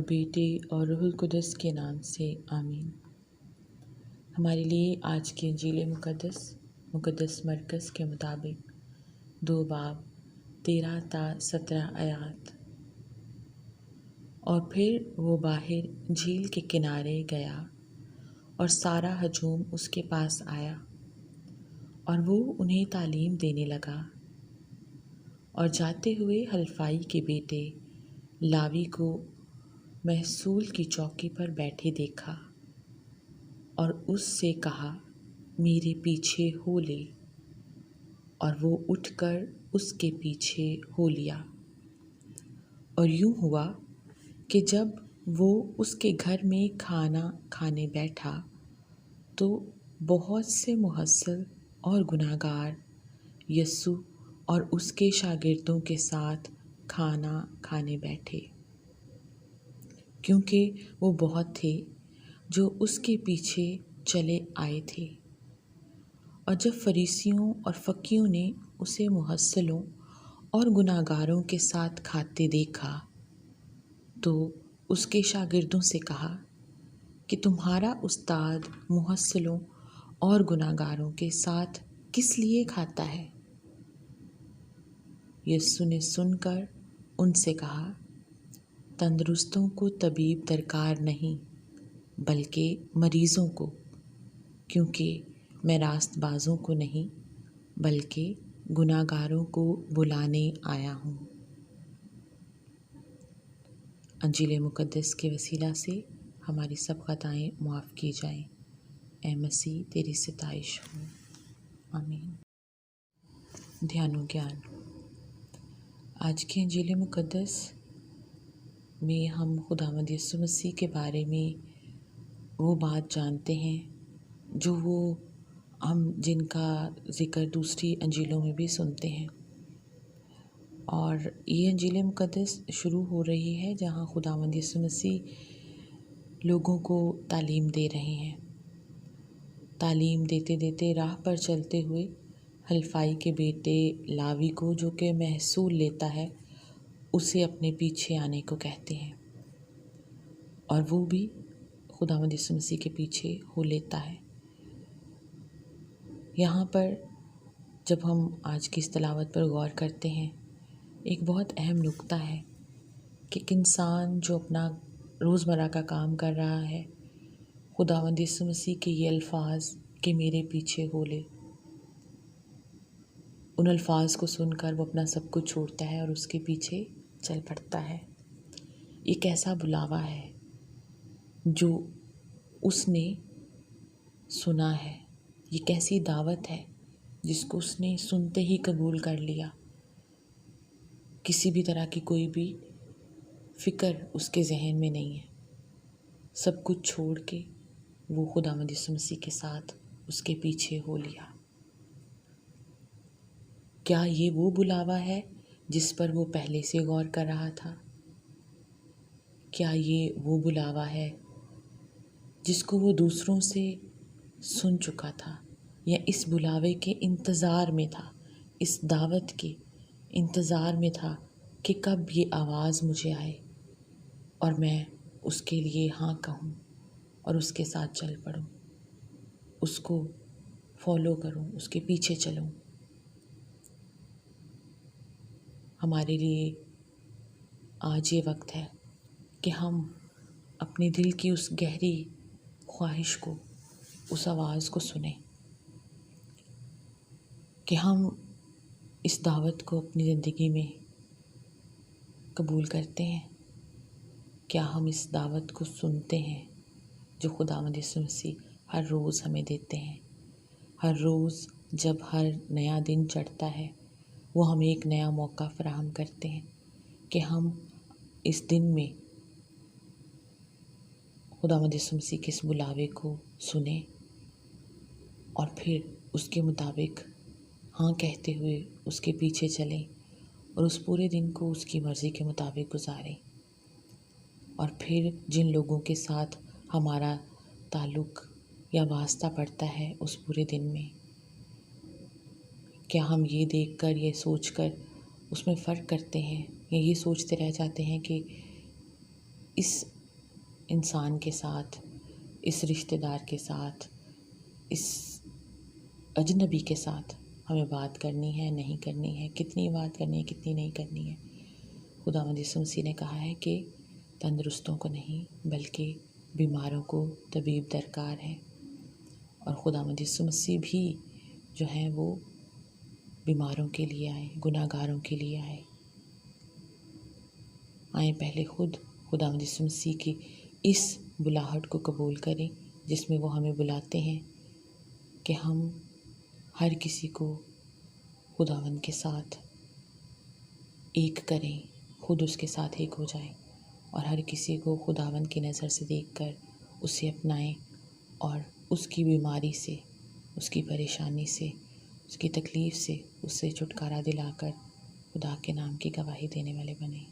बेटे और रूहुल कुदस के नाम से आमीन। हमारे लिए आज की इंजील मुक़द्दस मरकज़ के मुताबिक 2 बाब 13 ता 17 आयात। और फिर वो बाहर झील के किनारे गया और सारा हजूम उसके पास आया और वो उन्हें तालीम देने लगा। और जाते हुए हलफाई के बेटे लावी को महसूल की चौकी पर बैठे देखा और उससे कहा, मेरे पीछे हो ले। और वो उठकर उसके पीछे हो लिया। और यूं हुआ कि जब वो उसके घर में खाना खाने बैठा तो बहुत से मुहस्सिल और गुनाहगार यस्सु और उसके शागिर्दों के साथ खाना खाने बैठे, क्योंकि वो बहुत थे जो उसके पीछे चले आए थे। और जब फरीसियों और फकीयों ने उसे मुहस्सिलों और गुनाहगारों के साथ खाते देखा तो उसके शागिर्दों से कहा कि तुम्हारा उस्ताद मुहस्सिलों और गुनाहगारों के साथ किस लिए खाता है? यस्सु ने सुनकर उनसे कहा, तंदुरुस्तों को तबीब दरकार नहीं बल्कि मरीज़ों को, क्योंकि मैं रास्तबाज़ों को नहीं बल्कि गुनाहगारों को बुलाने आया हूँ। इंजील मुक़द्दस के वसीला से हमारी सब ख़ताएँ माफ़ की जाएं। ऐ मसीह तेरी सिताइश हो। आमीन। ध्यान व ज्ञान। आज के इंजील मुक़द्दस में हम खुदावंद यीशु मसीह के बारे में वो बात जानते हैं जो हम जिनका ज़िक्र दूसरी अंजीलों में भी सुनते हैं। और ये इंजील मुक़द्दस शुरू हो रही है जहाँ खुदावंद यीशु मसीह लोगों को तालीम दे रहे हैं। तालीम देते देते राह पर चलते हुए हलफाई के बेटे लावी को, जो कि महसूल लेता है, उसे अपने पीछे आने को कहते हैं और वो भी खुदावंद यीशु मसीह के पीछे हो लेता है। यहाँ पर जब हम आज की इस तिलावत पर गौर करते हैं, एक बहुत अहम नुक्ता है कि एक इंसान जो अपना रोज़मर्रा का काम कर रहा है, खुदावंद यीशु मसीह के ये अल्फाज कि मेरे पीछे हो ले, उन अल्फाज को सुनकर वो अपना सब कुछ छोड़ता है और उसके पीछे चल पड़ता है। ये कैसा बुलावा है जो उसने सुना है, ये कैसी दावत है जिसको उसने सुनते ही कबूल कर लिया। किसी भी तरह की कोई भी फ़िक्र उसके जहन में नहीं है। सब कुछ छोड़ के वो खुदावंद यीशु मसीह के साथ उसके पीछे हो लिया। क्या ये वो बुलावा है जिस पर वो पहले से गौर कर रहा था? क्या ये वो बुलावा है जिसको वो दूसरों से सुन चुका था, या इस बुलावे के इंतज़ार में था, इस दावत के इंतज़ार में था कि कब ये आवाज़ मुझे आए और मैं उसके लिए हाँ कहूँ और उसके साथ चल पड़ूँ, उसको फॉलो करूँ, उसके पीछे चलूँ। हमारे लिए आज ये वक्त है कि हम अपने दिल की उस गहरी ख्वाहिश को, उस आवाज़ को सुने कि हम इस दावत को अपनी ज़िंदगी में कबूल करते हैं। क्या हम इस दावत को सुनते हैं जो खुदावंद यीशु मसीह हर रोज़ हमें देते हैं? हर रोज़ जब हर नया दिन चढ़ता है, वो हमें एक नया मौका फराहम करते हैं कि हम इस दिन में खुदावंद यीशु मसीह के इस बुलावे को सुने और फिर उसके मुताबिक हाँ कहते हुए उसके पीछे चलें और उस पूरे दिन को उसकी मर्ज़ी के मुताबिक गुजारें। और फिर जिन लोगों के साथ हमारा ताल्लुक़ या वास्ता पड़ता है उस पूरे दिन में, क्या हम ये देखकर, ये सोचकर उसमें फ़र्क करते हैं या ये सोचते रह जाते हैं कि इस انسان کے ساتھ، اس رشتہ دار کے ساتھ، اس اجنبی کے ساتھ ہمیں بات کرنی ہے نہیں کرنی ہے، کتنی بات کرنی ہے کتنی نہیں کرنی ہے۔ خداوند یسوع مسیح نے کہا ہے کہ تندرستوں کو نہیں بلکہ بیماروں کو طبیب درکار ہے، اور خداوند یسوع مسیح بھی جو ہیں وہ بیماروں کے لیے آئے، گناہ گاروں کے لیے آئے۔ آئیں پہلے خود خداوند یسوع مسیح کی اس بلاہٹ کو قبول کریں جس میں وہ ہمیں بلاتے ہیں کہ ہم ہر کسی کو خداوند کے ساتھ ایک کریں، خود اس کے ساتھ ایک ہو جائیں، اور ہر کسی کو خداوند کی نظر سے دیکھ کر اسے اپنائیں، اور اس کی بیماری سے، اس کی پریشانی سے، اس کی تکلیف سے اسے چھٹکارا دلا کر خدا کے نام کی گواہی دینے والے بنیں۔